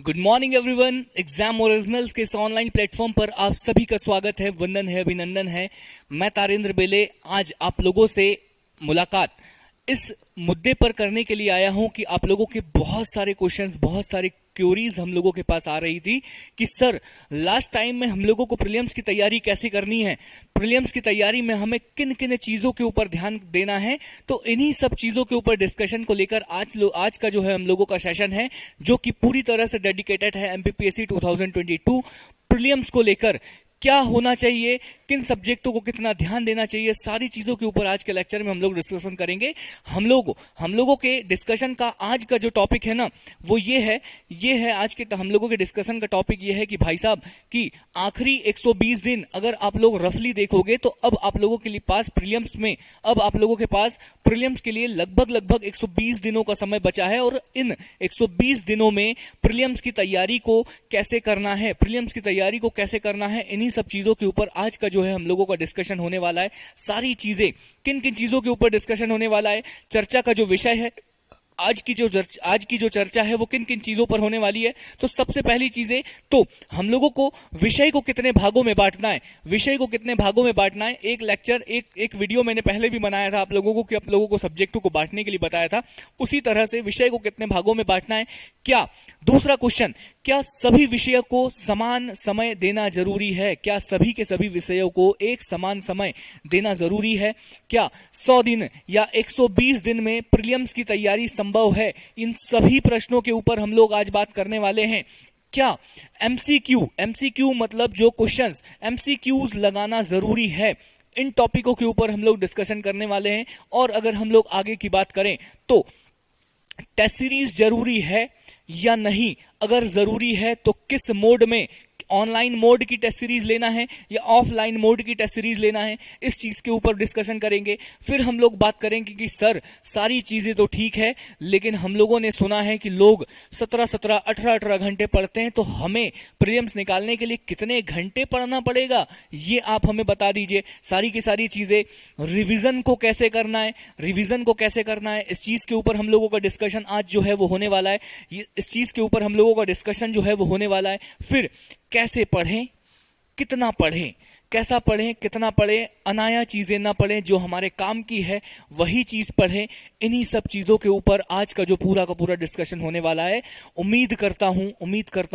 Good morning everyone. Exam originals के इस online platform पर आप सभी का स्वागत है, वंदन है, अभिनंदन है। मैं तारेंद्र बेले आज आप लोगों से मुलाकात इस मुद्दे पर करने के लिए आया हूं कि आप लोगों के बहुत सारे क्वेश्चंस, बहुत सारी क्यूरीज हम लोगों के पास आ रही थी कि सर लास्ट टाइम में हम लोगों को प्रीलिम्स की तैयारी कैसे करनी है, प्रीलिम्स की तैयारी में हमें किन किन चीजों के ऊपर ध्यान देना है। तो इन्हीं सब चीजों के ऊपर डिस्कशन को लेकर आज का जो है हम लोगों का सेशन है, जो कि पूरी तरह से डेडिकेटेड है एमपीपीएससी 2022 प्रीलिम्स को लेकर। क्या होना चाहिए, किन सब्जेक्टों को कितना ध्यान देना चाहिए, सारी चीजों के ऊपर आज के लेक्चर में हम लोग डिस्कशन करेंगे। हम लोगों के डिस्कशन का आज का जो टॉपिक है ना, वो ये है आज के हम लोगों के डिस्कशन का टॉपिक ये है कि भाई साहब कि आखिरी 120 दिन अगर आप लोग रफली देखोगे तो अब आप लोगों के लिए पास प्रीलिम्स में, अब आप लोगों के पास प्रीलिम्स के लिए लगभग 120 दिनों का समय बचा है। और इन 120 दिनों में प्रीलिम्स की तैयारी को कैसे करना है, प्रीलिम्स की तैयारी को कैसे करना है, इन्हीं सब चीजों के ऊपर आज का जो है हम लोगों का डिस्कशन होने वाला है। सारी चीजें, किन किन चीजों के ऊपर डिस्कशन होने वाला है, चर्चा का जो विषय है, आज की जो चर्चा है वो किन किन चीजों पर होने वाली है। तो सबसे पहली चीजें तो हम लोगों को विषय को कितने भागों में बांटना है, विषय को कितने भागों में बांटना है। एक लेक्चर, एक वीडियो मैंने पहले भी बनाया था आप लोगों को कि आप लोगों को सब्जेक्टों को बांटने के लिए बताया था, उसी तरह से विषय को कितने भागों में बांटना है। क्या दूसरा क्वेश्चन, क्या सभी विषयों को समान समय देना जरूरी है, क्या सभी के सभी विषयों को एक समान समय देना जरूरी है, क्या 100 दिन या 120 दिन में प्रीलिम्स की तैयारी संभव है। इन सभी प्रश्नों के ऊपर हम लोग आज बात करने वाले हैं। क्या एमसीक्यू मतलब जो क्वेश्चंस एमसीक्यूज लगाना जरूरी है, इन टॉपिकों के ऊपर हम लोग डिस्कशन करने वाले हैं। और अगर हम लोग आगे की बात करें तो टेस्ट सीरीज जरूरी है या नहीं, अगर जरूरी है तो किस मोड में, ऑनलाइन मोड की टेस्ट सीरीज लेना है या ऑफलाइन मोड की टेस्ट सीरीज लेना है, इस चीज के ऊपर डिस्कशन करेंगे। फिर हम लोग बात करेंगे कि सर सारी चीजें तो ठीक है, लेकिन हम लोगों ने सुना है कि लोग 17-17, 18-18 घंटे पढ़ते हैं, तो हमें प्रीलिम्स निकालने के लिए कितने घंटे पढ़ना पड़ेगा, ये आप हमें बता दीजिए। सारी की सारी चीजें, रिवीजन को कैसे करना है, इस चीज के ऊपर हम लोगों का डिस्कशन आज जो है वो होने वाला है। इस चीज के ऊपर हम लोगों का डिस्कशन जो है वो होने वाला है। फिर कैसे पढ़ें, कितना पढ़ें, कैसा पढ़ें, कितना पढ़ें, अनाया चीजें ना पढ़ें, जो हमारे काम की है वही चीज पढ़ें। इन्हीं सब चीजों के ऊपर आज का जो पूरा का पूरा डिस्कशन होने वाला है। उम्मीद करता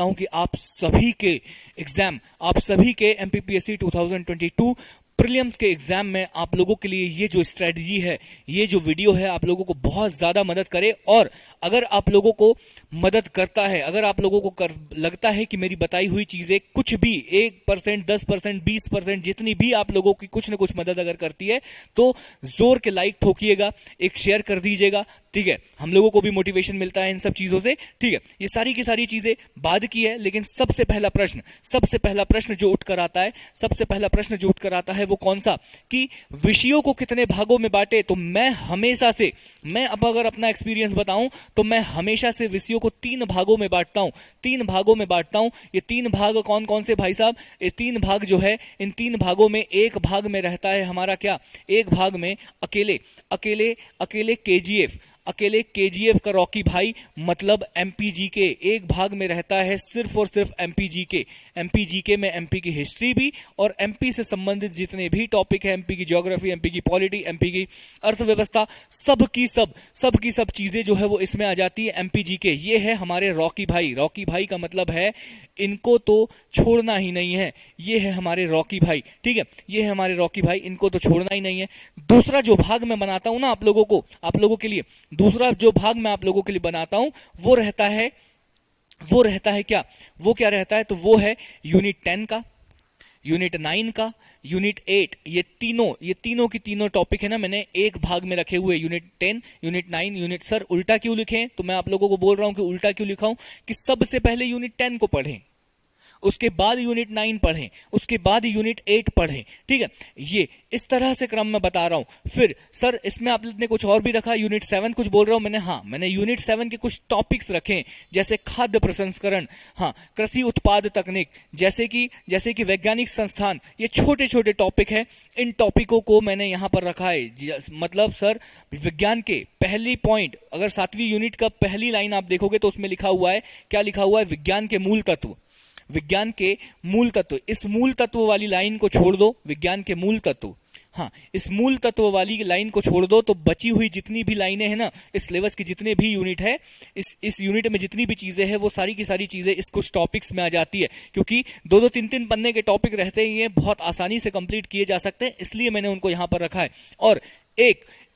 हूं कि आप सभी के एग्जाम, आप सभी के एमपीपीएससी 2022 प्रीलिम्स के एग्जाम में आप लोगों के लिए ये जो स्ट्रेटजी है, ये जो वीडियो है, आप लोगों को बहुत ज्यादा मदद करे। और अगर आप लोगों को मदद करता है, अगर आप लोगों को लगता है कि मेरी बताई हुई चीजें कुछ भी 1%, 10%, 20%, जितनी भी आप लोगों की कुछ न कुछ मदद अगर करती है, तो जोर के लाइक ठोकिएगा, एक शेयर कर दीजिएगा, ठीक है। हम लोगों को भी मोटिवेशन मिलता है इन सब चीजों से, ठीक है। ये सारी की सारी चीजें बाद की है, लेकिन सबसे पहला प्रश्न जो उठकर आता है वो कौन सा, कि विषयों को कितने भागों में बांटे। तो मैं अब अगर अपना एक्सपीरियंस बताऊं तो मैं हमेशा से विषयों को 3 भागों में बांटता हूं। ये 3 भाग कौन कौन से भाई साहब, ये 3 भाग जो है, इन 3 भागों में एक भाग में रहता है हमारा क्या, एक भाग में अकेले केजीएफ का रॉकी भाई मतलब एमपीजीके, एक भाग में रहता है सिर्फ और सिर्फ एमपीजीके में एमपी की हिस्ट्री भी और एमपी से संबंधित जितने भी टॉपिक है, एमपी की ज्योग्राफी, एमपी की पॉलिटी, एमपी की अर्थव्यवस्था, सब की सब चीजें जो है वो इसमें आ जाती है एमपीजीके। ये है हमारे रॉकी भाई का मतलब है इनको तो छोड़ना ही नहीं है, ये है हमारे रॉकी भाई, ठीक है, ये है हमारे रॉकी भाई, इनको तो छोड़ना ही नहीं है। दूसरा जो भाग मैं बनाता हूं ना आप लोगों के लिए, दूसरा जो भाग मैं आप लोगों के लिए बनाता हूं वो रहता है क्या, वो क्या रहता है, तो वो है यूनिट 10 का, यूनिट 9 का, यूनिट 8, ये तीनों की तीनों टॉपिक है ना, मैंने एक भाग में रखे हुए। यूनिट 10, यूनिट 9, यूनिट, सर उल्टा क्यों लिखे, तो मैं आप लोगों को बोल रहा हूं कि उल्टा क्यों लिखा हूं, कि सबसे पहले यूनिट 10 को पढ़ें, उसके बाद यूनिट 9 पढ़ें, उसके बाद यूनिट 8 पढ़ें, ठीक है। ये इस तरह से क्रम में बता रहा हूं। फिर सर इसमें आपने कुछ और भी रखा, यूनिट 7 कुछ बोल रहा हूं मैंने, हाँ मैंने यूनिट 7 के कुछ टॉपिक्स रखे, जैसे खाद्य प्रसंस्करण, हाँ कृषि उत्पाद तकनीक, जैसे कि वैज्ञानिक संस्थान, ये छोटे छोटे टॉपिक है। इन टॉपिकों को मैंने यहां पर रखा है। मतलब सर विज्ञान के पहली पॉइंट, अगर 7वीं यूनिट का पहली लाइन आप देखोगे तो उसमें लिखा हुआ है, क्या लिखा हुआ है, विज्ञान के मूल तत्व। विज्ञान के मूल तत्व, इस मूल तत्व वाली लाइन को छोड़ दो, विज्ञान के मूल तत्व, हाँ इस मूल तत्व वाली लाइन को छोड़ दो तो बची हुई जितनी भी लाइनें हैं ना, इस सिलेबस की जितने भी यूनिट है, इस यूनिट में जितनी भी चीजें हैं वो सारी की सारी चीजें इस कुछ टॉपिक्स में आ जाती है। क्योंकि 2-2 3-3 पन्ने के टॉपिक रहते हैं, ये बहुत आसानी से कंप्लीट किए जा सकते हैं, इसलिए मैंने उनको यहां पर रखा है। और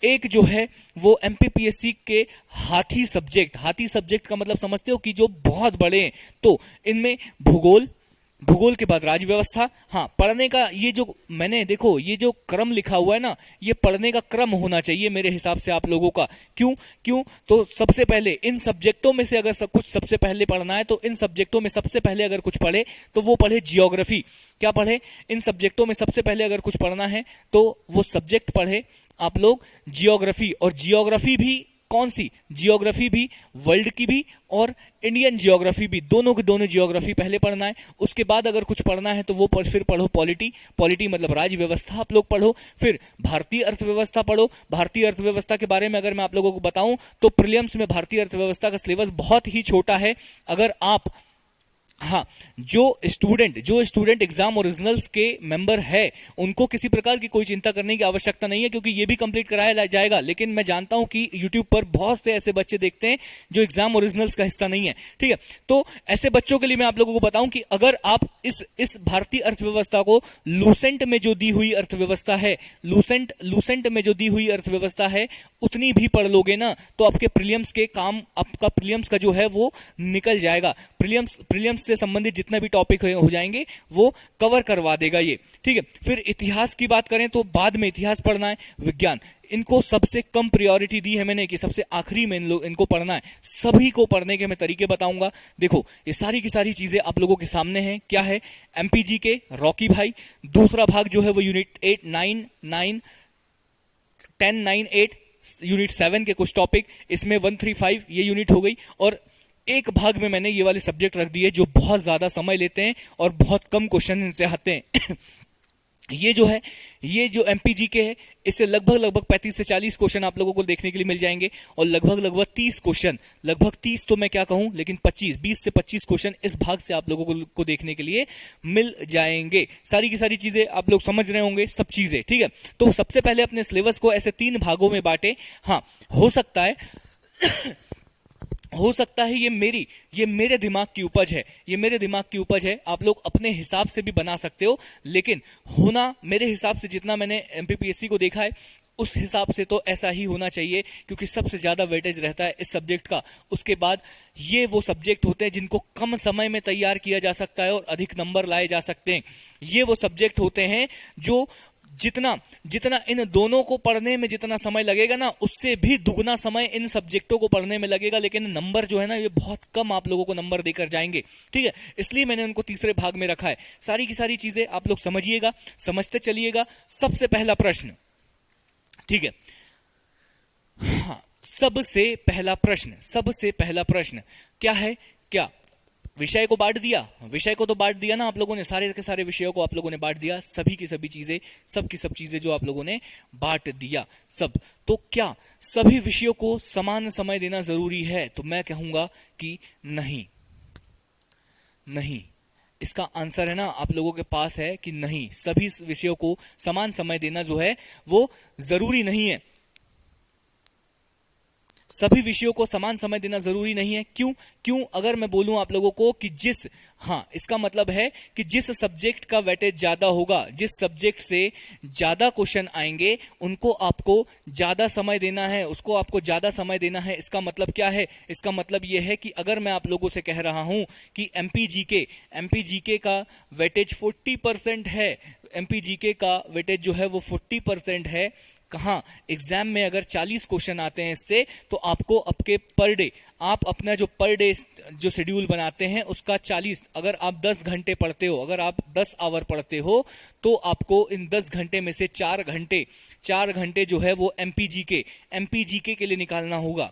एक जो है वो एमपीपीएससी के हाथी सब्जेक्ट का मतलब समझते हो कि जो बहुत बड़े हैं, तो इनमें भूगोल के बाद राज्य व्यवस्था, हाँ पढ़ने का ये जो मैंने देखो ये जो क्रम लिखा हुआ है ना, ये पढ़ने का क्रम होना चाहिए मेरे हिसाब से आप लोगों का। क्यों तो सबसे पहले इन सब्जेक्टों में से अगर कुछ सबसे पहले पढ़ना है तो इन सब्जेक्टों में सबसे पहले अगर कुछ पढ़े तो वो पढ़े जियोग्राफी। क्या पढ़े? इन सब्जेक्टों में सबसे पहले अगर कुछ पढ़ना है तो वो सब्जेक्ट पढ़े आप लोग जियोग्राफी। और जियोग्राफी भी कौन सी? जियोग्राफी भी वर्ल्ड की भी और इंडियन जियोग्राफी भी, दोनों की दोनों जियोग्राफी पहले पढ़ना है। उसके बाद अगर कुछ पढ़ना है तो वो फिर पढ़ो पॉलिटी मतलब राज्य व्यवस्था आप लोग पढ़ो। फिर भारतीय अर्थव्यवस्था पढ़ो। भारतीय अर्थव्यवस्था के बारे में अगर मैं आप लोगों को बताऊं तो प्रीलिम्स में भारतीय अर्थव्यवस्था का सिलेबस बहुत ही छोटा है। अगर आप हाँ जो स्टूडेंट एग्जाम ओरिजिनल्स के मेंबर है उनको किसी प्रकार की कोई चिंता करने की आवश्यकता नहीं है, क्योंकि ये भी कंप्लीट कराया जाएगा। लेकिन मैं जानता हूं कि यूट्यूब पर बहुत से ऐसे बच्चे देखते हैं जो एग्जाम ओरिजिनल्स का हिस्सा नहीं है, ठीक है। तो ऐसे बच्चों के लिए मैं आप लोगों को बताऊं कि अगर आप इस भारतीय अर्थव्यवस्था को लूसेंट में जो दी हुई अर्थव्यवस्था है, लूसेंट में जो दी हुई अर्थव्यवस्था है उतनी भी पढ़ लोगे ना तो आपके प्रीलिम्स के काम, आपका प्रीलिम्स का जो है वो निकल जाएगा। प्रीलिम्स से संबंधित जितना भी टॉपिक हो जाएंगे वो कवर करवा देगा ये, ठीक है। फिर इतिहास की बात करें तो बाद में इतिहास पढ़ना है। विज्ञान, इनको सबसे कम प्रायोरिटी दी है मैंने कि सबसे आखिरी में इनको पढ़ना है। सभी को पढ़ने के मैं तरीके बताऊंगा। देखो ये सारी की सारी चीजें आप लोगों के सामने हैं। क्या है? एमपीजी के रॉकी भाई, दूसरा भाग जो है वो यूनिट 8 9 9 10 9 8 यूनिट 7 के कुछ टॉपिक, इसमें 135 ये यूनिट हो गई। और एक भाग में मैंने ये वाले सब्जेक्ट रख दिए जो बहुत ज्यादा समय लेते हैं और बहुत कम क्वेश्चन इनसे आते हैं। ये जो एमपीजी के है इससे लगभग 35 से 40 क्वेश्चन आप लोगों को देखने के लिए मिल जाएंगे। और लगभग 30 क्वेश्चन, लगभग 30 तो मैं क्या कहूं, लेकिन 20 से 25 क्वेश्चन इस भाग से आप लोगों को देखने के लिए मिल जाएंगे। सारी की सारी चीजें आप लोग समझ रहे होंगे, सब चीजें, ठीक है। तो सबसे पहले अपने सिलेबस को ऐसे 3 भागों में बांटे। हाँ हो सकता है ये मेरे दिमाग की उपज है, आप लोग अपने हिसाब से भी बना सकते हो। लेकिन होना मेरे हिसाब से, जितना मैंने एमपीपीएससी को देखा है उस हिसाब से तो ऐसा ही होना चाहिए, क्योंकि सबसे ज्यादा वेटेज रहता है इस सब्जेक्ट का। उसके बाद ये वो सब्जेक्ट होते हैं जिनको कम समय में तैयार किया जा सकता है और अधिक नंबर लाए जा सकते हैं। ये वो सब्जेक्ट होते हैं जो जितना इन दोनों को पढ़ने में जितना समय लगेगा ना, उससे भी दुगना समय इन सब्जेक्टों को पढ़ने में लगेगा। लेकिन नंबर जो है ना, ये बहुत कम आप लोगों को नंबर देकर जाएंगे, ठीक है। इसलिए मैंने उनको तीसरे भाग में रखा है। सारी की सारी चीजें आप लोग समझिएगा, समझते चलिएगा। सबसे पहला प्रश्न, ठीक है, हाँ सबसे पहला प्रश्न क्या है? क्या विषय को बांट दिया? विषय को तो बांट दिया ना आप लोगों ने, सारे के सारे विषयों को आप लोगों ने बांट दिया। सभी की सभी चीजें, सब की सब चीजें जो आप लोगों ने बांट दिया सब। तो क्या सभी विषयों को समान समय देना जरूरी है? तो मैं कहूंगा कि नहीं। इसका आंसर है ना आप लोगों के पास है कि नहीं, सभी विषयों को समान समय देना जो है वो जरूरी नहीं है। सभी विषयों को समान समय देना जरूरी नहीं है। क्यों अगर मैं बोलूं आप लोगों को कि इसका मतलब है कि जिस सब्जेक्ट का वेटेज ज्यादा होगा, जिस सब्जेक्ट से ज्यादा क्वेश्चन आएंगे, उनको आपको ज्यादा समय देना है, उसको आपको ज्यादा समय देना है। इसका मतलब क्या है? इसका मतलब यह है कि अगर मैं आप लोगों से कह रहा हूं कि एमपीजीके का वेटेज 40% है, एमपीजीके का वेटेज जो है वो 40% है। कहाँ? एग्जाम में अगर 40 क्वेश्चन आते हैं इससे, तो आपको आपके पर डे, आप अपना जो पर डे जो शेड्यूल बनाते हैं उसका 40, अगर आप 10 घंटे पढ़ते हो, अगर आप 10 आवर पढ़ते हो, तो आपको इन 10 घंटे में से 4 घंटे जो है वो एमपीजीके के लिए निकालना होगा।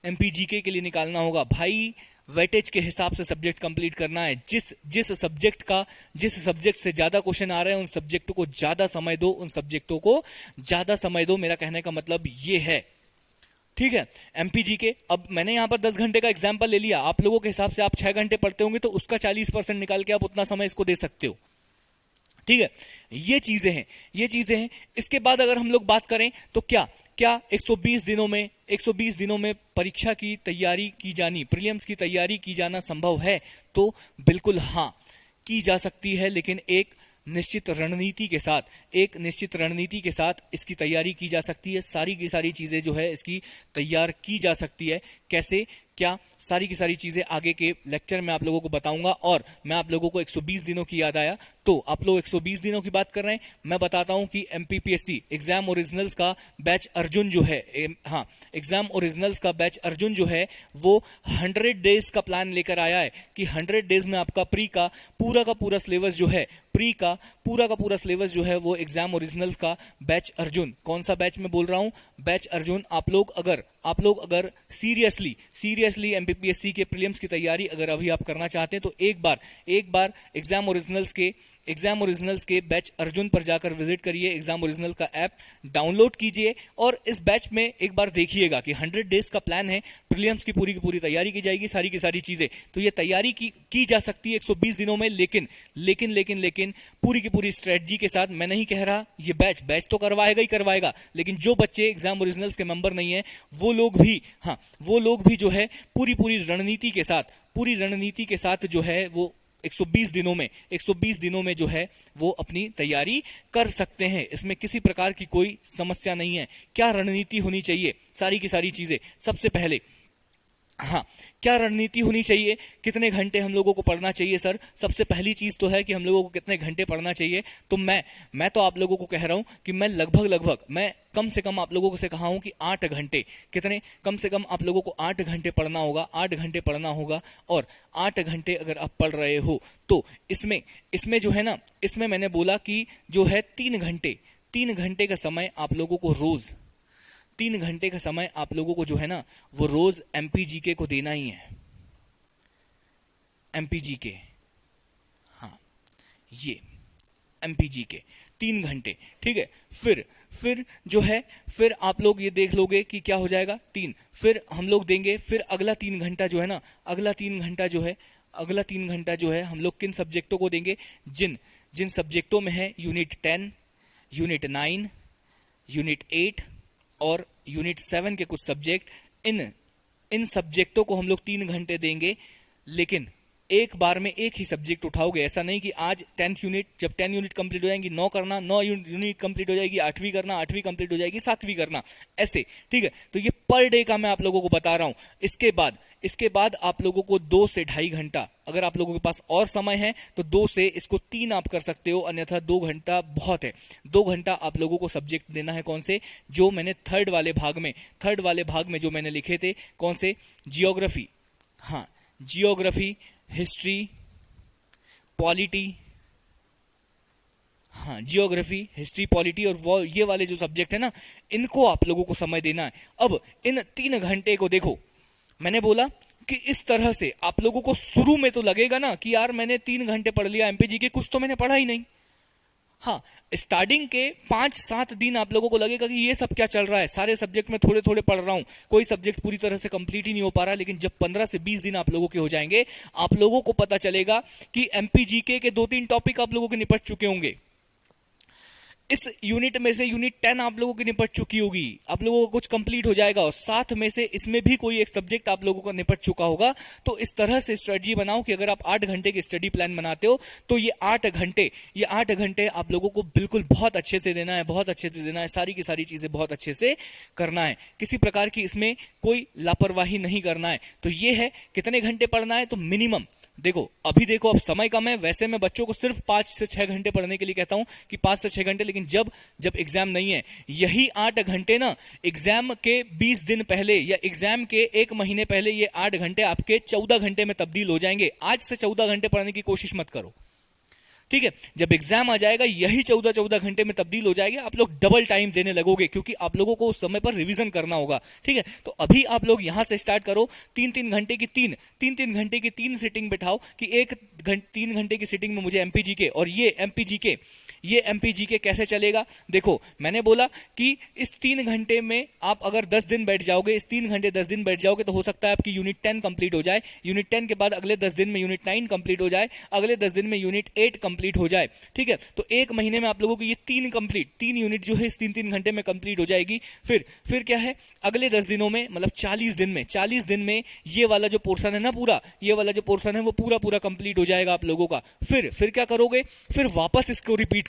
एमपीजीके के लिए निकालना होगा भाई। वेटेज के हिसाब से सब्जेक्ट कंप्लीट करना है। जिस सब्जेक्ट से ज्यादा क्वेश्चन आ रहे हैं उन सब्जेक्टों को ज्यादा समय दो, उन सब्जेक्टों को ज्यादा समय दो। मेरा कहने का मतलब ये है, ठीक है। एमपीजीके, अब मैंने यहां पर 10 घंटे का एग्जाम्पल ले लिया, आप लोगों के हिसाब से आप 6 घंटे पढ़ते होंगे तो उसका 40% निकाल के आप उतना समय इसको दे सकते हो, ठीक है। ये चीजें हैं। इसके बाद अगर हम लोग बात करें तो क्या 120 दिनों में परीक्षा की तैयारी की जानी, प्रीलिम्स की तैयारी की जाना संभव है? तो बिल्कुल हाँ, की जा सकती है, लेकिन एक निश्चित रणनीति के साथ इसकी तैयारी की जा सकती है। सारी की सारी चीजें जो है इसकी तैयार की जा सकती है। कैसे, क्या, सारी की सारी चीजें आगे के लेक्चर में आप लोगों को बताऊंगा। और मैं आप लोगों को 120 दिनों की याद आया, तो आप लोग 120 दिनों की बात कर रहे हैं, मैं बताता हूं कि एमपीपीएससी एग्जाम ओरिजिनल्स का बैच अर्जुन जो है, एग्जाम ओरिजिनल्स का बैच अर्जुन जो है वो 100 डेज का प्लान लेकर आया है कि 100 डेज में आपका प्री का पूरा सिलेबस जो है, प्री का पूरा सिलेबस जो है वो एग्जाम ओरिजिनल्स का बैच अर्जुन। कौन सा बैच मैं बोल रहा हूं? बैच अर्जुन। आप लोग अगर सीरियसली एमपीपीएससी के प्रीलिम्स की तैयारी अगर अभी आप करना चाहते हैं तो एक बार एग्जाम ओरिजिनल्स के बैच अर्जुन पर जाकर विजिट करिए। एग्जाम ओरिजिनल का ऐप डाउनलोड कीजिए और इस बैच में एक बार देखिएगा कि 100 डेज का प्लान है, प्रीलिम्स की पूरी तैयारी की जाएगी, सारी की सारी चीजें। तो ये तैयारी की जा सकती है 120 दिनों में, लेकिन पूरी की पूरी स्ट्रेटजी के साथ। मैं नहीं कह रहा ये बैच तो करवाएगा, लेकिन जो बच्चे एग्जाम ओरिजिनल्स के मेंबर नहीं है वो लोग भी जो है पूरी रणनीति के साथ जो है वो 120 दिनों में जो है वो अपनी तैयारी कर सकते हैं। इसमें किसी प्रकार की कोई समस्या नहीं है। क्या रणनीति होनी चाहिए? सारी की सारी चीजें। सबसे पहले क्या रणनीति होनी चाहिए? कितने घंटे हम लोगों को पढ़ना चाहिए सर? सबसे पहली चीज तो है कि हम लोगों को कितने घंटे पढ़ना चाहिए। तो मैं तो आप लोगों को कह रहा हूं कि मैं लगभग मैं कम से कम आप लोगों से कहा हूं कि 8 घंटे, कितने, कम से कम आप लोगों को 8 घंटे पढ़ना होगा। और 8 घंटे अगर आप पढ़ रहे हो तो इसमें जो है ना, इसमें मैंने बोला कि जो है 3 घंटे का समय आप लोगों को रोज, 3 घंटे का समय आप लोगों को जो है ना वो रोज एमपीजीके को देना ही है। एमपीजीके, ये एमपीजीके 3 घंटे, ठीक है। फिर जो है, फिर आप लोग ये देख लोगे कि क्या हो जाएगा 3, फिर हम लोग देंगे, फिर अगला 3 घंटा जो है ना, अगला 3 घंटा जो है हम लोग किन सब्जेक्टों को देंगे? जिन सब्जेक्टों में है यूनिट 10, यूनिट 9, यूनिट 8 और यूनिट 7 के कुछ सब्जेक्ट, इन सब्जेक्टों को हम लोग 3 घंटे देंगे। लेकिन एक बार में एक ही सब्जेक्ट उठाओगे, ऐसा नहीं कि आज 10th यूनिट, जब 10 यूनिट कंप्लीट हो जाएंगी 9 करना, 9 यूनिट कंप्लीट हो जाएगी 8वीं करना, 8वीं कंप्लीट हो जाएगी 7वीं करना, ऐसे, ठीक है। तो ये पर डे का मैं आप लोगों को बता रहा हूं। इसके बाद आप लोगों को 2 से 2.5 घंटा, अगर आप लोगों के पास और समय है तो 2 से इसको 3 आप कर सकते हो, अन्यथा 2 घंटा बहुत है। 2 घंटा आप लोगों को सब्जेक्ट देना है। कौन से? जो मैंने थर्ड वाले भाग में जो मैंने लिखे थे, कौन से? Geography, geography, history, polity, geography, history, polity और वो ये वाले जो सब्जेक्ट है ना, इनको आप लोगों को समय देना है। अब इन 3 घंटे को देखो, मैंने बोला कि इस तरह से आप लोगों को शुरू में तो लगेगा ना कि यार मैंने 3 घंटे पढ़ लिया एमपीजी के, कुछ तो मैंने पढ़ा ही नहीं। स्टार्टिंग के 5-7 दिन आप लोगों को लगेगा कि ये सब क्या चल रहा है, सारे सब्जेक्ट में थोड़े थोड़े पढ़ रहा हूं, कोई सब्जेक्ट पूरी तरह से कंप्लीट ही नहीं हो पा रहा। लेकिन जब 15 से 20 दिन आप लोगों के हो जाएंगे, आप लोगों को पता चलेगा कि एमपीजीके के 2-3 टॉपिक आप लोगों के निपट चुके होंगे। इस यूनिट में से यूनिट 10 आप लोगों की निपट चुकी होगी, आप लोगों को कुछ कंप्लीट हो जाएगा, और साथ में से इसमें भी कोई एक सब्जेक्ट आप लोगों का निपट चुका होगा। तो इस तरह से स्ट्रेटजी बनाओ कि अगर आप 8 घंटे की स्टडी प्लान बनाते हो तो ये 8 घंटे आप लोगों को बिल्कुल बहुत अच्छे से देना है, सारी की सारी चीजें बहुत अच्छे से करना है, किसी प्रकार की इसमें कोई लापरवाही नहीं करना है। तो ये है कितने घंटे पढ़ना है, तो मिनिमम देखो अभी देखो, अब समय कम है, वैसे मैं बच्चों को सिर्फ 5 से 6 घंटे पढ़ने के लिए कहता हूं कि 5 से 6 घंटे, लेकिन जब जब एग्जाम नहीं है, यही 8 घंटे ना एग्जाम के 20 दिन पहले या एग्जाम के 1 महीने पहले ये 8 घंटे आपके 14 घंटे में तब्दील हो जाएंगे। आज से 14 घंटे पढ़ने की कोशिश मत करो, ठीक है? जब एग्जाम आ जाएगा यही 14 घंटे में तब्दील हो जाएगा, आप लोग डबल टाइम देने लगोगे क्योंकि आप लोगों को उस समय पर रिवीजन करना होगा, ठीक है? तो अभी आप लोग यहां से स्टार्ट करो, 3-3 घंटे की 3 सिटिंग बिठाओ कि 3 घंटे की सिटिंग में मुझे एमपीजीके, और ये एमपीजीके कैसे चलेगा? देखो मैंने बोला कि इस 3 घंटे में आप अगर 10 दिन बैठ जाओगे, इस 3 घंटे 10 दिन बैठ जाओगे, तो हो सकता है आपकी यूनिट 10 कंप्लीट हो जाए, यूनिट 10 के बाद अगले 10 दिन में यूनिट 9 कंप्लीट हो जाए, अगले 10 दिन में यूनिट 8 कंप्लीट हो जाए, ठीक है? तो 1 महीने में आप लोगों की ये 3 यूनिट जो है इस 3-3 घंटे में कंप्लीट हो जाएगी। फिर क्या है, अगले 10 दिनों में, मतलब 40 दिन में ये वाला जो पोर्शन है ना, ये वाला जो पोर्शन है वो पूरा कंप्लीट हो जाएगा आप लोगों का। फिर क्या करोगे, फिर वापस इसको रिपीट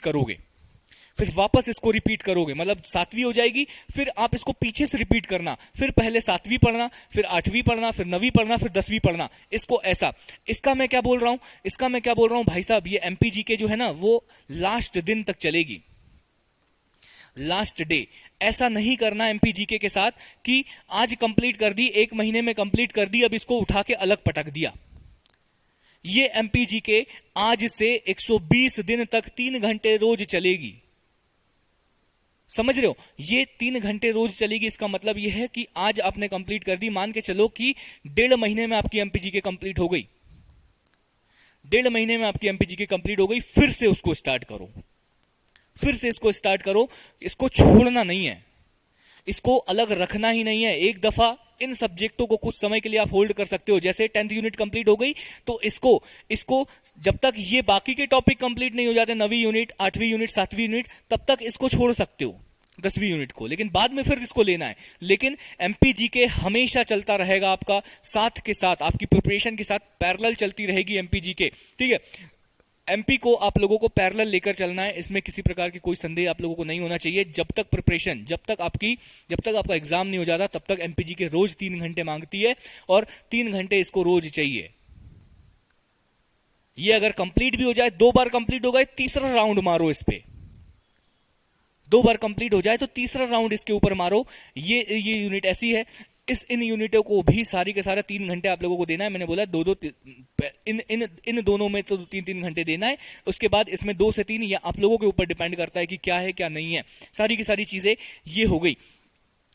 करोगे, मतलब 7वीं हो जाएगी, फिर आप इसको पीछे से रिपीट करना, फिर पहले 7वीं पढ़ना, फिर 8वीं पढ़ना, फिर 9वीं पढ़ना, फिर 10वीं पढ़ना, इसको ऐसा। इसका मैं क्या बोल रहा हूं भाई साहब, ये एमपीजीके जो है ना वो लास्ट दिन तक चलेगी, लास्ट डे। ऐसा नहीं करना एमपीजीके के साथ कि आज कंप्लीट कर दी, 1 महीने में कंप्लीट कर दी, अब इसको उठा के अलग पटक दिया। ये एमपीजीके आज से 120 दिन तक 3 घंटे रोज चलेगी, समझ रहे हो? ये 3 घंटे रोज चलेगी, इसका मतलब ये है कि आज आपने कंप्लीट कर दी, मान के चलो कि 1.5 महीने में आपकी एमपीजीके कंप्लीट हो गई, 1.5 महीने में आपकी एमपीजीके कंप्लीट हो गई, फिर से उसको स्टार्ट करो, इसको छोड़ना नहीं है, इसको अलग रखना ही नहीं है। एक दफा इन सब्जेक्टों को कुछ समय के लिए आप होल्ड कर सकते हो, जैसे 10th यूनिट कंप्लीट हो गई तो इसको जब तक ये बाकी के टॉपिक कंप्लीट नहीं हो जाते, 9वीं यूनिट, 8वीं यूनिट, 7वीं यूनिट, तब तक इसको छोड़ सकते हो 10वीं यूनिट को, लेकिन बाद में फिर इसको लेना है। लेकिन एमपीजीके हमेशा चलता रहेगा आपका, साथ के साथ आपकी प्रिपरेशन के साथ पैरेलल चलती रहेगी एमपीजीके, ठीक है? एमपी को आप लोगों को पैरेलल लेकर चलना है, इसमें किसी प्रकार की कोई संदेह आप लोगों को नहीं होना चाहिए। जब तक प्रिपरेशन, जब तक आपका एग्जाम नहीं हो जाता, तब तक एमपीजी के रोज 3 घंटे मांगती है और 3 घंटे इसको रोज चाहिए। ये अगर कंप्लीट भी हो जाए, 2 बार कंप्लीट हो गए, तीसरा राउंड मारो इस पे, 2 बार कंप्लीट हो जाए तो तीसरा राउंड इसके ऊपर मारो। ये यूनिट ऐसी है, इन यूनिटों को भी सारी के सारा 3 घंटे आप लोगों को देना है। मैंने बोला इन दोनों में तो 3-3 घंटे देना है, उसके बाद इसमें 2 से 3 या आप लोगों के ऊपर डिपेंड करता है कि क्या है क्या नहीं है। सारी की सारी चीजें ये हो गई।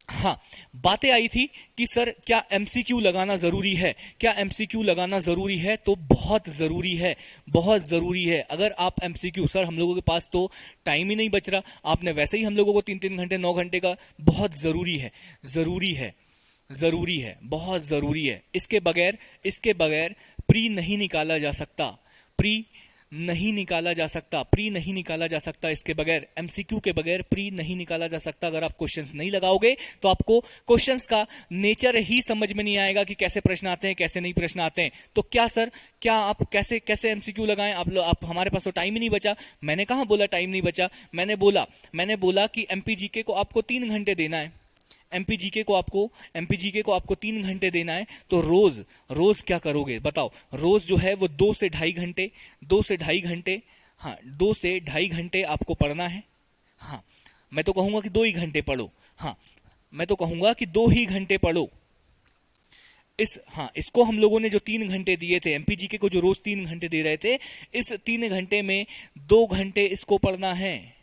हाँ, बातें आई थी कि सर क्या एमसीक्यू लगाना जरूरी है, तो बहुत जरूरी है। अगर आप एमसीक्यू, सर हम लोगों के पास तो टाइम ही नहीं बच रहा, आपने वैसे ही हम लोगों को 3-3 घंटे 9 घंटे का, बहुत जरूरी है, बहुत जरूरी है। इसके बगैर प्री नहीं निकाला जा सकता, प्री नहीं निकाला जा सकता इसके बगैर, एमसीक्यू के बगैर प्री नहीं निकाला जा सकता। अगर आप क्वेश्चंस नहीं लगाओगे तो आपको क्वेश्चंस का नेचर ही समझ में नहीं आएगा कि कैसे प्रश्न आते हैं, कैसे नहीं प्रश्न आते हैं। तो क्या आप कैसे एमसीक्यू लगाएं? आप हमारे पास तो टाइम ही नहीं बचा। मैंने कहां बोला टाइम नहीं बचा, मैंने बोला कि एमपीजीके को आपको 3 घंटे देना है, एमपीजीके को आपको 3 घंटे देना है। तो रोज क्या करोगे बताओ? रोज जो है वो 2 से ढाई घंटे, हाँ 2 से ढाई घंटे आपको पढ़ना है। हाँ, मैं तो कहूंगा कि 2 ही घंटे पढ़ो, हाँ मैं तो कहूंगा कि 2 ही घंटे पढ़ो। इसको हम लोगों ने जो 3 घंटे दिए थे, एमपीजीके को जो रोज 3 घंटे दे रहे थे, इस 3 घंटे में 2 घंटे इसको पढ़ना है,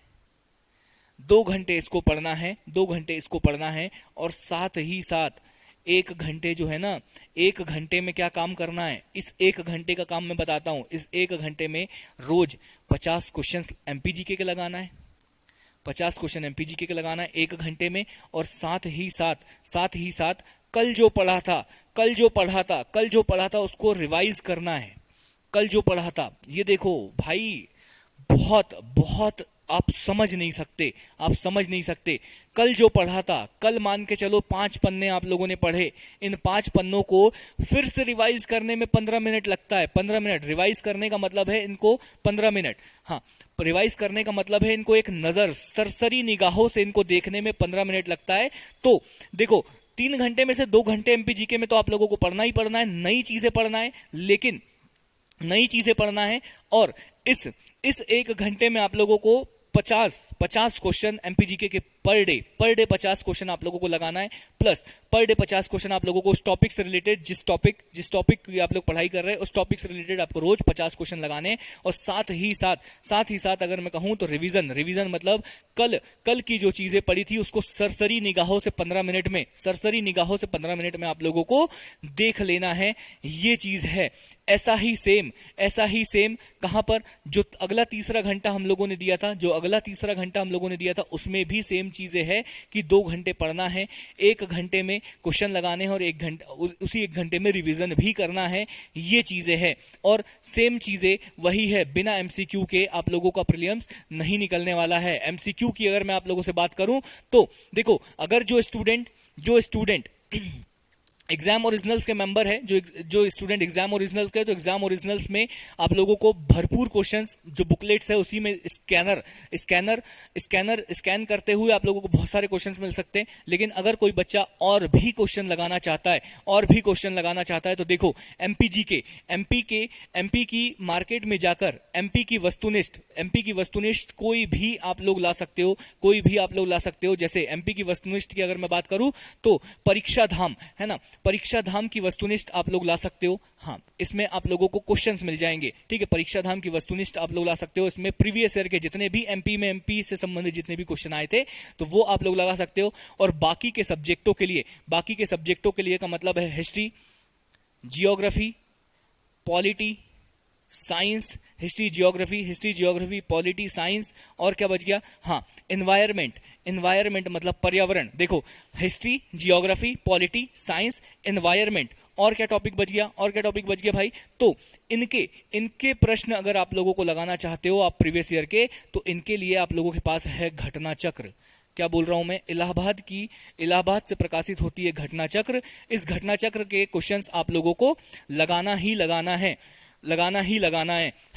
2 घंटे इसको पढ़ना है, और साथ ही साथ 1 घंटे जो है ना, 1 घंटे में क्या काम करना है, इस 1 घंटे का काम मैं बताता हूं। इस 1 घंटे में रोज 50 क्वेश्चन एमपीजीके के लगाना है, 50 क्वेश्चन एमपीजीके के लगाना है 1 घंटे में। और साथ ही साथ कल जो पढ़ा था उसको रिवाइज करना है। कल जो पढ़ा था, ये देखो भाई, बहुत आप समझ नहीं सकते। कल जो पढ़ा था, कल मान के चलो 5 पन्ने आप लोगों ने पढ़े, इन 5 पन्नों को फिर से रिवाइज करने में 15 मिनट लगता है। 15 मिनट रिवाइज करने का मतलब है इनको 15 मिनट, हाँ रिवाइज करने का मतलब है इनको एक नजर, सरसरी निगाहों से इनको देखने में 15 मिनट लगता है। तो देखो 3 घंटे में से 2 घंटे एमपीजीके में तो आप लोगों को पढ़ना ही पढ़ना है, नई चीजें पढ़ना है। लेकिन नई चीजें पढ़ना है। और इस एक घंटे में आप लोगों को 50 क्वेश्चन एमपीजीके के पर डे 50 क्वेश्चन आप लोगों को लगाना है। प्लस पर डे 50 क्वेश्चन आप लोगों को उस टॉपिक से रिलेटेड, जिस टॉपिक की आप लोग पढ़ाई कर रहे हैं उस टॉपिक से रिलेटेड आपको रोज 50 क्वेश्चन लगाने हैं। और साथ ही साथ अगर मैं कहूं तो रिवीजन मतलब कल की जो चीजें पढ़ी थी उसको सरसरी निगाहों से 15 मिनट में आप लोगों को देख लेना है। ये चीज है। ऐसा ही सेम कहां पर, जो अगला तीसरा घंटा हम लोगों ने दिया था उसमें भी सेम चीजें हैं कि 2 घंटे पढ़ना है, 1 घंटे में क्वेश्चन लगाने हैं और उसी 1 घंटे में रिवीजन भी करना है। ये चीजें हैं। और सेम चीजें वही है, बिना एमसीक्यू के आप लोगों का प्रीलिम्स नहीं निकलने वाला है। एमसीक्यू की अगर मैं आप लोगों से बात करूं तो देखो, अगर जो स्टूडेंट एग्जाम ओरिजिनल्स के मेंबर है, जो स्टूडेंट एग्जाम ओरिजिनल्स के, तो एग्जाम ओरिजिनल्स में आप लोगों को भरपूर क्वेश्चंस जो बुकलेट्स है उसी में स्कैन करते हुए आप लोगों को बहुत सारे क्वेश्चंस मिल सकते हैं। लेकिन अगर कोई बच्चा और भी क्वेश्चन लगाना चाहता है तो देखो, एमपी की मार्केट में जाकर एमपी की वस्तुनिष्ठ कोई भी आप लोग ला सकते हो। जैसे एमपी की वस्तुनिष्ठ की अगर मैं बात करूं तो परीक्षा धाम है ना, परीक्षा धाम की वस्तुनिष्ठ आप लोग ला सकते हो। हाँ, इसमें आप लोगों को क्वेश्चंस मिल जाएंगे। ठीक है, परीक्षा धाम की वस्तुनिष्ठ आप लोग ला सकते हो। इसमें प्रीवियस ईयर के जितने भी एमपी से संबंधित जितने भी क्वेश्चन आए थे तो वो आप लोग लगा सकते हो। और बाकी के सब्जेक्टों के लिए का मतलब है history, geography, polity, science, history geography polity science, और क्या बच गया, हाँ, एनवायरमेंट मतलब पर्यावरण। देखो, history, geography, polity, science, environment, और क्या टॉपिक बच गया भाई। तो इनके प्रश्न अगर आप लोगों को लगाना चाहते हो आप प्रीवियस ईयर के, तो इनके लिए आप लोगों के पास है घटना चक्र। क्या बोल रहा हूं मैं, इलाहाबाद से प्रकाशित होती है घटना चक्र। इस घटना चक्र के क्वेश्चंस आप लोगों को लगाना ही लगाना है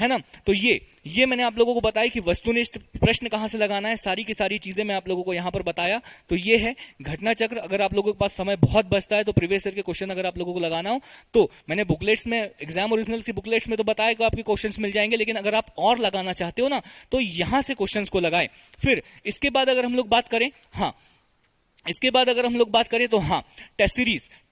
ना। तो ये मैंने आप लोगों को बताया कि वस्तुनिष्ठ प्रश्न कहां से लगाना है, सारी की सारी चीजें मैं आप लोगों को यहां पर बताया। तो ये है घटना चक्र। अगर आप लोगों के पास समय बहुत बचता है तो प्रीवियस ईयर के क्वेश्चन अगर आप लोगों को लगाना हो तो मैंने बुकलेट्स में, एग्जाम ओरिजिनल्स की बुकलेट्स में तो बताया कि आपके क्वेश्चंस मिल जाएंगे। लेकिन अगर आप और लगाना चाहते हो ना तो यहां से क्वेश्चंस को लगाएं। फिर इसके बाद अगर हम लोग बात करें, तो हाँ, टेस्ट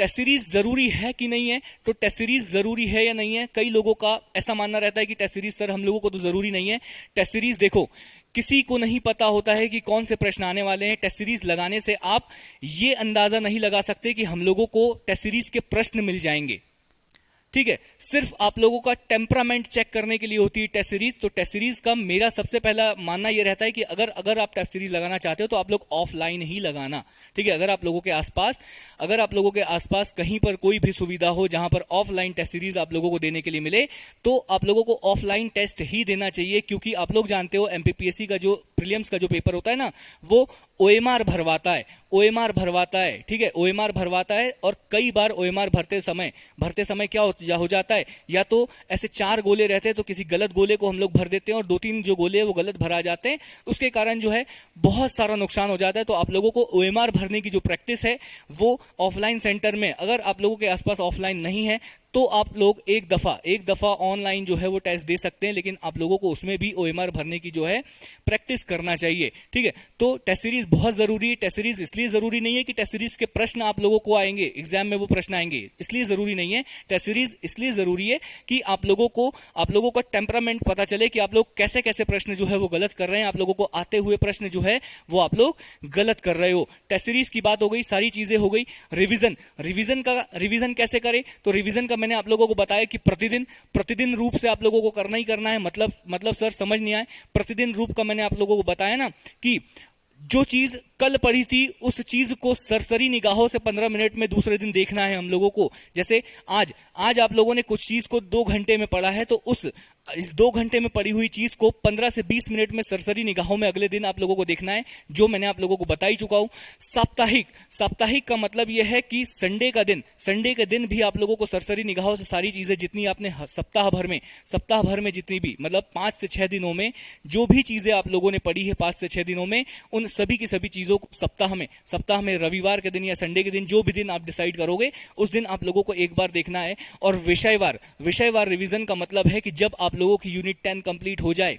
सीरीज जरूरी है कि नहीं है, तो टेस्ट सीरीज जरूरी है या नहीं है। कई लोगों का ऐसा मानना रहता है कि टेस्ट सीरीज सर हम लोगों को तो जरूरी नहीं है। टेस्ट सीरीज देखो, किसी को नहीं पता होता है कि कौन से प्रश्न आने वाले हैं। टेस्ट सीरीज लगाने से आप ये अंदाजा नहीं लगा सकते कि हम लोगों को टेस्ट सीरीज के प्रश्न मिल जाएंगे। ठीक है, सिर्फ आप लोगों का टेम्परामेंट चेक करने के लिए होती है टेस्ट सीरीज। तो टेस्ट सीरीज का मेरा सबसे पहला मानना यह रहता है कि अगर आप टेस्ट सीरीज लगाना चाहते हो तो आप लोग ऑफलाइन ही लगाना। ठीक है, अगर आप लोगों के आसपास कहीं पर कोई भी सुविधा हो जहां पर ऑफलाइन टेस्ट सीरीज आप लोगों को देने के लिए मिले तो आप लोगों को ऑफलाइन टेस्ट ही देना चाहिए। क्योंकि आप लोग जानते हो एमपीपीएससी का जो प्रीलिम्स का जो पेपर होता है ना, वो ओएमआर भरवाता है। ठीक है, ओएमआर भरवाता है। और कई बार ओएमआर भरते समय क्या हो जाता है, या तो ऐसे 4 गोले रहते हैं तो किसी गलत गोले को हम लोग भर देते हैं और 2-3 जो गोले वो गलत भरा जाते हैं। उसके कारण जो है बहुत सारा नुकसान हो जाता है। तो आप लोगों को ओएमआर भरने की जो प्रैक्टिस है वो ऑफलाइन सेंटर में, अगर आप लोगों के आसपास ऑफलाइन नहीं है तो आप लोग एक दफा ऑनलाइन जो है वो टेस्ट दे सकते हैं। लेकिन आप लोगों को उसमें भी ओएमआर भरने की जो है प्रैक्टिस करना चाहिए। ठीक है, तो टेस्ट सीरीज बहुत जरूरी है। टेस्ट सीरीज इसलिए जरूरी नहीं है कि टेस्ट सीरीज के प्रश्न आप लोगों को आएंगे, एग्जाम में वो प्रश्न आएंगे, इसलिए जरूरी नहीं है। टेस्ट सीरीज इसलिए जरूरी है कि आप लोगों का टेम्परामेंट पता चले कि आप लोग कैसे कैसे प्रश्न जो है वो गलत कर रहे हैं। आप लोगों को आते हुए प्रश्न जो है वो आप लोग गलत कर रहे हो। टेस्ट सीरीज की बात हो गई, सारी चीजें हो गई। रिवीजन कैसे करें, तो रिवीजन का मैंने आप लोगों को बताया कि प्रतिदिन रूप से आप लोगों को करना ही करना है। मतलब सर समझ नहीं आए, प्रतिदिन रूप का मैंने आप लोगों को बताया ना कि जो चीज कल पढ़ी थी उस चीज को सरसरी निगाहों से 15 मिनट में दूसरे दिन देखना है हम लोगों को। जैसे आज आप लोगों ने कुछ चीज को 2 घंटे में पढ़ा है तो इस 2 घंटे में पड़ी हुई चीज को 15 से 20 मिनट में सरसरी निगाहों में अगले दिन आप लोगों को देखना है, जो मैंने आप लोगों को बता ही चुका हूं। साप्ताहिक का मतलब यह है कि संडे के दिन भी आप लोगों को सरसरी निगाहों से सारी चीजें जितनी आपने सप्ताह भर में जितनी भी, मतलब 5 से 6 दिनों में जो भी चीजें आप लोगों ने पढ़ी है 5 से 6 दिनों में, उन सभी की सभी चीजों को सप्ताह में रविवार के दिन या संडे के दिन, जो भी दिन आप डिसाइड करोगे उस दिन आप लोगों को एक बार देखना है। और विषयवार रिवीजन का मतलब है कि जब आप लोगों की यूनिट 10 कंप्लीट हो जाए,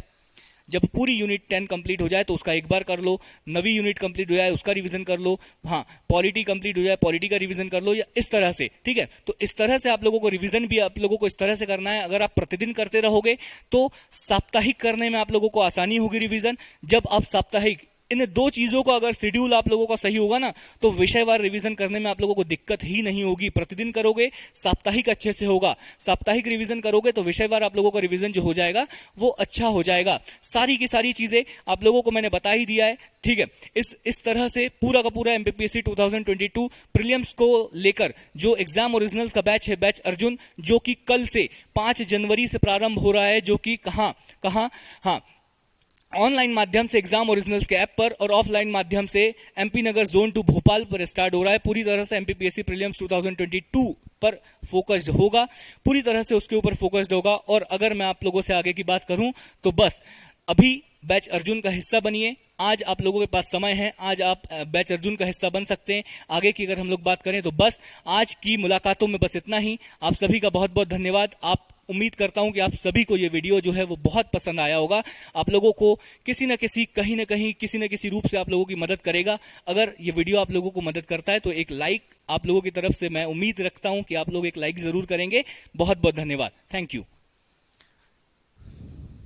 जब पूरी यूनिट 10 कंप्लीट हो जाए तो उसका एक बार कर लो, नवी यूनिट कंप्लीट हो जाए उसका रिवीजन कर लो, हाँ पॉलिटी कंप्लीट हो जाए पॉलिटी का रिवीजन कर लो, या इस तरह से, ठीक है। तो इस तरह से आप लोगों को रिवीजन भी आप लोगों को इस तरह से करना है। अगर आप प्रतिदिन करते रहोगे तो साप्ताहिक करने में आप लोगों को आसानी होगी रिवीजन। जब आप साप्ताहिक, इन दो चीजों का अगर शेड्यूल आप लोगों का सही होगा ना, तो विषयवार रिवीजन करने में आप लोगों को दिक्कत ही नहीं होगी। प्रतिदिन करोगे, साप्ताहिक अच्छे से होगा, साप्ताहिक रिवीजन करोगे तो विषयवार आप लोगों का रिवीजन जो हो जाएगा वो अच्छा हो जाएगा। सारी की सारी चीजें आप लोगों को मैंने बता ही दिया है, ठीक है। इस तरह से पूरा का पूरा एमपीपीएससी 2022 प्रीलिम्स को लेकर जो एग्जाम ओरिजिनल्स का बैच है, बैच अर्जुन, जो कि कल से 5 जनवरी से प्रारंभ हो रहा है, जो कि कहां हाँ, ऑनलाइन माध्यम से एग्जाम ओरिजिनल्स के ऐप पर और ऑफलाइन माध्यम से एमपी नगर जोन 2 भोपाल पर स्टार्ट हो रहा है। पूरी तरह से एमपीपीएससी प्रीलिम्स 2022 पर फोकस्ड होगा, पूरी तरह से उसके ऊपर फोकस्ड होगा। और अगर मैं आप लोगों से आगे की बात करूं तो बस अभी बैच अर्जुन का हिस्सा बनिए। आज आप लोगों के पास समय है, आज आप बैच अर्जुन का हिस्सा बन सकते हैं। आगे की अगर हम लोग बात करें तो बस आज की मुलाकातों में बस इतना ही। आप सभी का बहुत बहुत धन्यवाद। उम्मीद करता हूं कि आप सभी को ये वीडियो जो है वो बहुत पसंद आया होगा। आप लोगों को किसी न किसी, कहीं ना कहीं, किसी न किसी रूप से आप लोगों की मदद करेगा। अगर ये वीडियो आप लोगों को मदद करता है तो एक लाइक आप लोगों की तरफ से मैं उम्मीद रखता हूं कि आप लोग एक लाइक जरूर करेंगे। बहुत बहुत धन्यवाद। Thank you.